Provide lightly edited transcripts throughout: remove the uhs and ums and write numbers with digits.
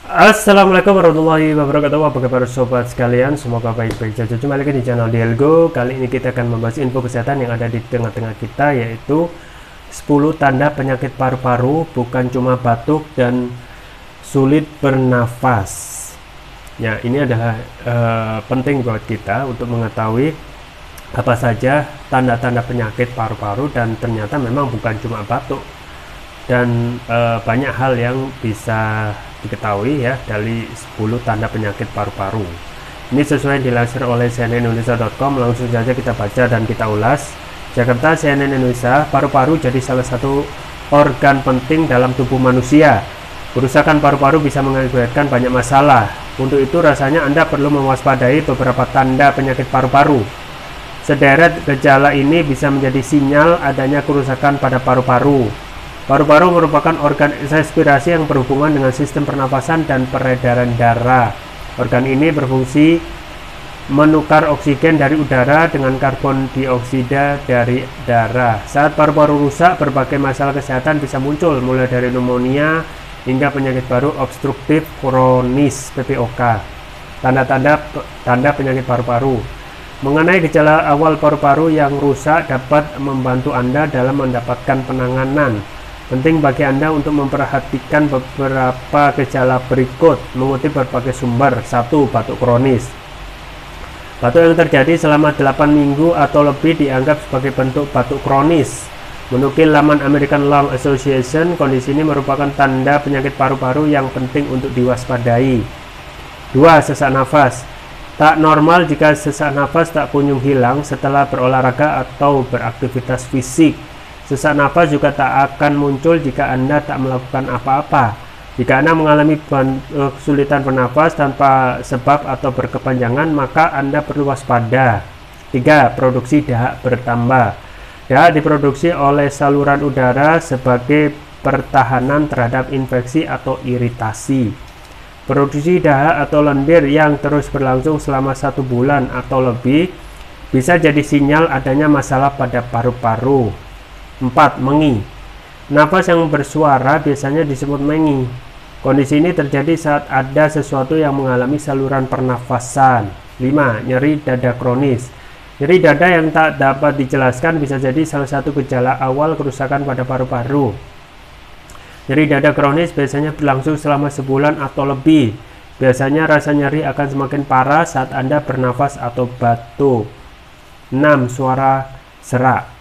Assalamualaikum warahmatullahi wabarakatuh. Apa kabar sobat sekalian? Semoga baik-baik saja. Kembali lagi di channel Dielgo. Kali ini kita akan membahas info kesehatan yang ada di tengah-tengah kita, yaitu 10 tanda penyakit paru-paru, bukan cuma batuk dan sulit bernafas. Ya, ini adalah penting buat kita untuk mengetahui apa saja tanda-tanda penyakit paru-paru, dan ternyata memang bukan cuma batuk dan banyak hal yang bisa diketahui ya dari 10 tanda penyakit paru-paru. Ini sesuai dilansir oleh cnnindonesia.com. Langsung saja kita baca dan kita ulas. Jakarta, CNN Indonesia. Paru-paru jadi salah satu organ penting dalam tubuh manusia. Kerusakan paru-paru bisa mengakibatkan banyak masalah. Untuk itu rasanya Anda perlu mewaspadai beberapa tanda penyakit paru-paru. Sederet gejala ini bisa menjadi sinyal adanya kerusakan pada paru-paru. Paru-paru merupakan organ respirasi yang berhubungan dengan sistem pernapasan dan peredaran darah. Organ ini berfungsi menukar oksigen dari udara dengan karbon dioksida dari darah. Saat paru-paru rusak, berbagai masalah kesehatan bisa muncul, mulai dari pneumonia hingga penyakit paru obstruktif kronis (PPOK). Tanda penyakit paru-paru. Mengenai gejala awal paru-paru yang rusak dapat membantu Anda dalam mendapatkan penanganan. Penting bagi Anda untuk memperhatikan beberapa gejala berikut, mengutip berbagai sumber. 1. Batuk kronis. Batuk yang terjadi selama 8 minggu atau lebih dianggap sebagai bentuk batuk kronis. Menukil laman American Lung Association, kondisi ini merupakan tanda penyakit paru-paru yang penting untuk diwaspadai. 2. Sesak nafas. Tak normal jika sesak nafas tak kunjung hilang setelah berolahraga atau beraktivitas fisik. Sesak nafas juga tak akan muncul jika Anda tak melakukan apa-apa. Jika Anda mengalami kesulitan bernafas tanpa sebab atau berkepanjangan, maka Anda perlu waspada. 3. Produksi dahak bertambah. Dahak diproduksi oleh saluran udara sebagai pertahanan terhadap infeksi atau iritasi. Produksi dahak atau lendir yang terus berlangsung selama 1 bulan atau lebih bisa jadi sinyal adanya masalah pada paru-paru. 4. Mengi. Nafas yang bersuara biasanya disebut mengi. Kondisi ini terjadi saat ada sesuatu yang mengalami saluran pernafasan. 5. Nyeri dada kronis. Nyeri dada yang tak dapat dijelaskan bisa jadi salah satu gejala awal kerusakan pada paru-paru. Nyeri dada kronis biasanya berlangsung selama sebulan atau lebih. Biasanya rasa nyeri akan semakin parah saat Anda bernafas atau batuk. 6. Suara serak.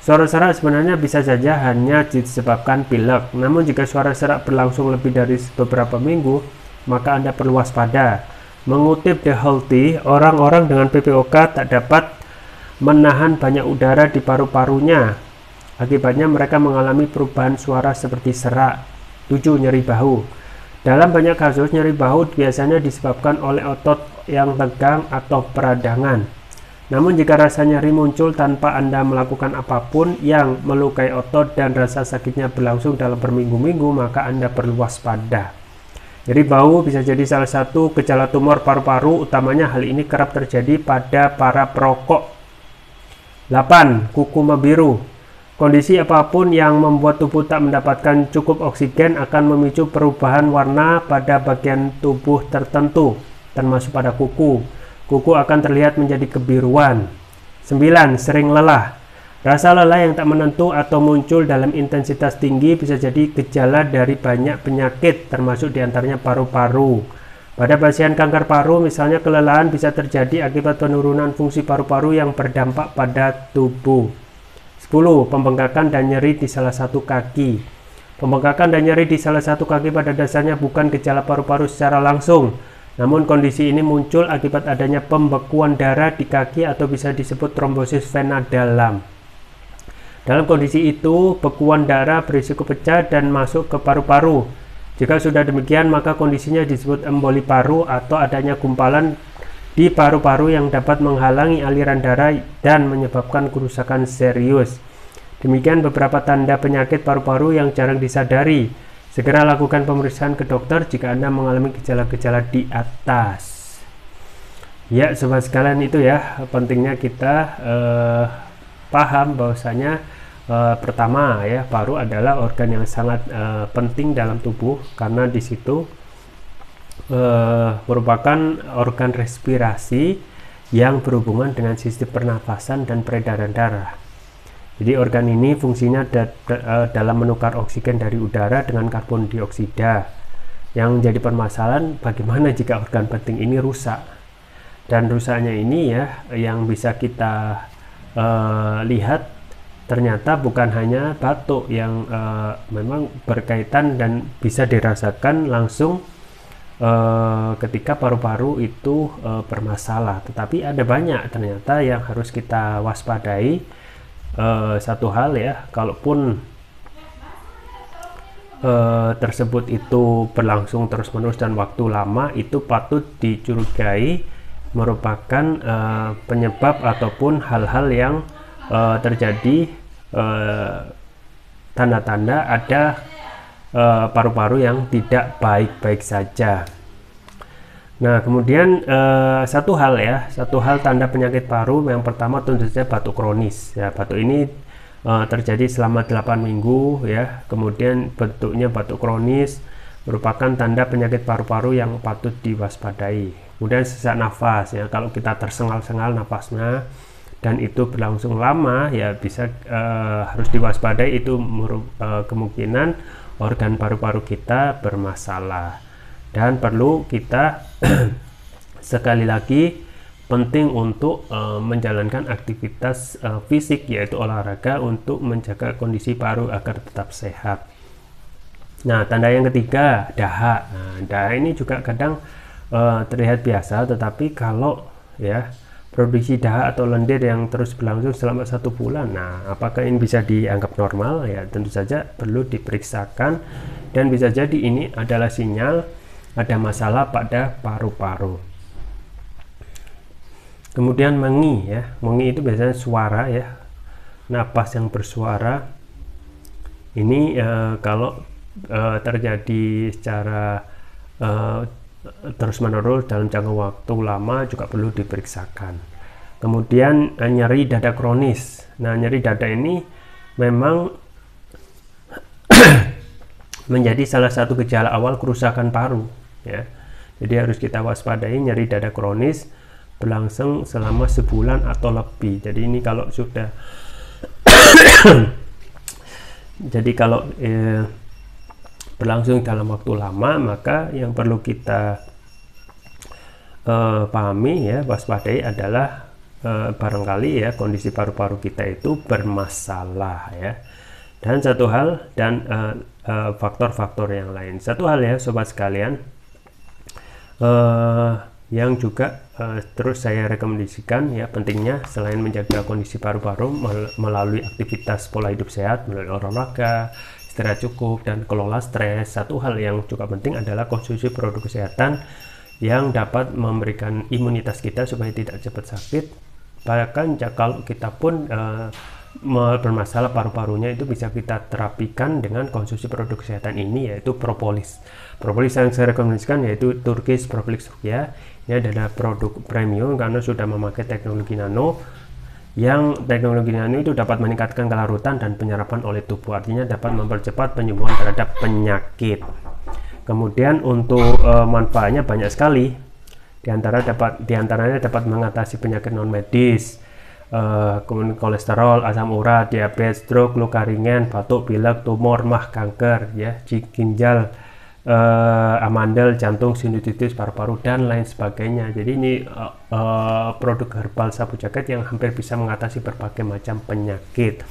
Suara serak sebenarnya bisa saja hanya disebabkan pilek. Namun jika suara serak berlangsung lebih dari beberapa minggu, maka Anda perlu waspada. Mengutip The Healthy, orang-orang dengan PPOK tak dapat menahan banyak udara di paru-parunya. Akibatnya mereka mengalami perubahan suara seperti serak. 7. Nyeri bahu. Dalam banyak kasus, nyeri bahu biasanya disebabkan oleh otot yang tegang atau peradangan. Namun jika rasa nyeri muncul tanpa Anda melakukan apapun yang melukai otot dan rasa sakitnya berlangsung dalam berminggu-minggu, maka Anda perlu waspada. Nyeri bahu bisa jadi salah satu gejala tumor paru-paru, utamanya hal ini kerap terjadi pada para perokok. 8. Kuku membiru. Kondisi apapun yang membuat tubuh tak mendapatkan cukup oksigen akan memicu perubahan warna pada bagian tubuh tertentu, termasuk pada kuku. Kuku akan terlihat menjadi kebiruan. 9. Sering lelah. Rasa lelah yang tak menentu atau muncul dalam intensitas tinggi bisa jadi gejala dari banyak penyakit, termasuk diantaranya paru-paru. Pada pasien kanker paru, misalnya, kelelahan bisa terjadi akibat penurunan fungsi paru-paru yang berdampak pada tubuh. 10. Pembengkakan dan nyeri di salah satu kaki. Pembengkakan dan nyeri di salah satu kaki pada dasarnya bukan gejala paru-paru secara langsung. Namun kondisi ini muncul akibat adanya pembekuan darah di kaki atau bisa disebut trombosis vena dalam. Dalam kondisi itu, bekuan darah berisiko pecah dan masuk ke paru-paru. Jika sudah demikian, maka kondisinya disebut emboli paru atau adanya gumpalan di paru-paru yang dapat menghalangi aliran darah dan menyebabkan kerusakan serius. Demikian beberapa tanda penyakit paru-paru yang jarang disadari. Segera lakukan pemeriksaan ke dokter jika Anda mengalami gejala-gejala di atas. Ya, sobat sekalian, itu ya pentingnya kita paham bahwasanya pertama ya, paru adalah organ yang sangat penting dalam tubuh, karena di situ merupakan organ respirasi yang berhubungan dengan sistem pernafasan dan peredaran darah. Jadi organ ini fungsinya dalam menukar oksigen dari udara dengan karbon dioksida. Yang menjadi permasalahan bagaimana jika organ penting ini rusak. Dan rusaknya ini ya yang bisa kita lihat ternyata bukan hanya batuk yang memang berkaitan dan bisa dirasakan langsung ketika paru-paru itu bermasalah, tetapi ada banyak ternyata yang harus kita waspadai. Satu hal ya, kalaupun tersebut itu berlangsung terus-menerus dan waktu lama, itu patut dicurigai merupakan penyebab ataupun hal-hal yang terjadi, tanda-tanda ada paru-paru yang tidak baik-baik saja. Nah, kemudian satu hal tanda penyakit paru yang pertama tentu saja batuk kronis. Ya, batuk ini terjadi selama 8 minggu ya. Kemudian bentuknya batuk kronis merupakan tanda penyakit paru-paru yang patut diwaspadai. Kemudian sesak nafas ya, kalau kita tersengal-sengal nafasnya dan itu berlangsung lama ya bisa harus diwaspadai, itu kemungkinan organ paru-paru kita bermasalah dan perlu kita sekali lagi penting untuk menjalankan aktivitas fisik yaitu olahraga untuk menjaga kondisi paru agar tetap sehat. Nah, tanda yang ketiga dahak. Nah, dahak ini juga kadang terlihat biasa, tetapi kalau ya produksi dahak atau lendir yang terus berlangsung selama 1 bulan, nah apakah ini bisa dianggap normal? Ya tentu saja perlu diperiksakan dan bisa jadi ini adalah sinyal ada masalah pada paru-paru. Kemudian mengi ya, mengi itu biasanya suara ya, napas yang bersuara. Ini kalau terjadi secara terus-menerus dalam jangka waktu lama juga perlu diperiksakan. Kemudian nyeri dada kronis. Nah, nyeri dada ini memang menjadi salah satu gejala awal kerusakan paru ya. Jadi harus kita waspadai nyeri dada kronis berlangsung selama sebulan atau lebih. Jadi ini kalau sudah jadi kalau berlangsung dalam waktu lama, maka yang perlu kita pahami ya, waspadai adalah barangkali ya kondisi paru-paru kita itu bermasalah ya. Dan satu hal dan faktor-faktor yang lain. Satu hal ya sobat sekalian, yang juga terus saya rekomendasikan ya, pentingnya selain menjaga kondisi paru-paru melalui aktivitas pola hidup sehat, melalui olahraga, istirahat cukup, dan kelola stres. Satu hal yang juga penting adalah konsumsi produk kesehatan yang dapat memberikan imunitas kita supaya tidak cepat sakit. Bahkan kalau kita pun bermasalah paru-parunya, itu bisa kita terapikan dengan konsumsi produk kesehatan ini, yaitu propolis. Propolis yang saya rekomendasikan yaitu Turkish Propolis Rukia. Ini adalah produk premium karena sudah memakai teknologi nano, yang teknologi nano itu dapat meningkatkan kelarutan dan penyerapan oleh tubuh, artinya dapat mempercepat penyembuhan terhadap penyakit. Kemudian untuk manfaatnya banyak sekali, diantaranya dapat mengatasi penyakit non medis, kemudian kolesterol, asam urat, diabetes, stroke, luka ringan, batuk, pilek, tumor, mah, kanker, ya, ginjal, amandel, jantung, sinusitis, paru-paru, dan lain sebagainya. Jadi ini produk herbal sapu jagat yang hampir bisa mengatasi berbagai macam penyakit.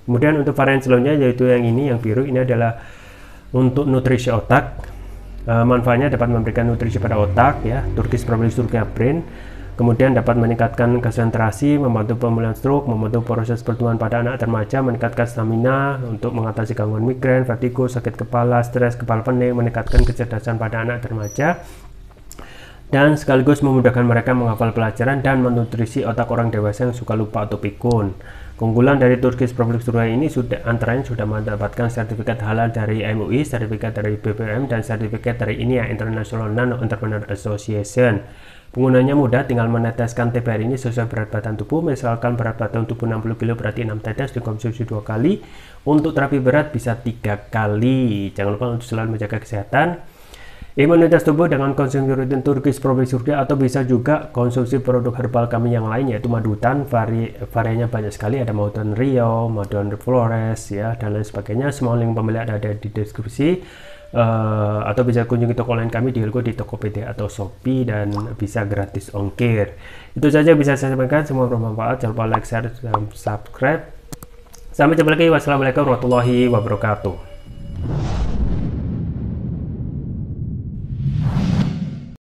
Kemudian untuk varian selanjutnya yaitu yang ini, yang biru, ini adalah untuk nutrisi otak. Manfaatnya dapat memberikan nutrisi pada otak ya, Turkish Propolis Rukia Brain. Kemudian dapat meningkatkan konsentrasi, membantu pemulihan stroke, membantu proses pertumbuhan pada anak dan remaja, meningkatkan stamina untuk mengatasi gangguan migrain, vertigo, sakit kepala, stres, kepala pening, meningkatkan kecerdasan pada anak dan remaja, dan sekaligus memudahkan mereka menghafal pelajaran dan menutrisi otak orang dewasa yang suka lupa atau pikun. Keunggulan dari Turkish Propolis Rukia ini antaranya sudah mendapatkan sertifikat halal dari MUI, sertifikat dari BPOM, dan sertifikat dari INIA, International Nano Entrepreneur Association. Penggunanya mudah, tinggal meneteskan TBR ini sesuai berat badan tubuh. Misalkan berat badan tubuh 60 kg berarti 6 tetes, dikonsumsi 2 kali. Untuk terapi berat bisa 3 kali. Jangan lupa untuk selalu menjaga kesehatan. imunitas tubuh dengan konsumsi rutin Turkish probiotik Surga, atau bisa juga konsumsi produk herbal kami yang lain, yaitu Madutan. Variannya banyak sekali, ada Madutan Rio, Madutan Flores ya, dan lain sebagainya. Semua link pembeli ada di deskripsi. Atau bisa kunjungi toko lain kami di Hilco, di Tokopedia atau Shopee, dan bisa gratis ongkir. Itu saja bisa saya sampaikan, semua bermanfaat. Jangan lupa like, share, dan subscribe. Sampai jumpa lagi. Wassalamualaikum warahmatullahi wabarakatuh.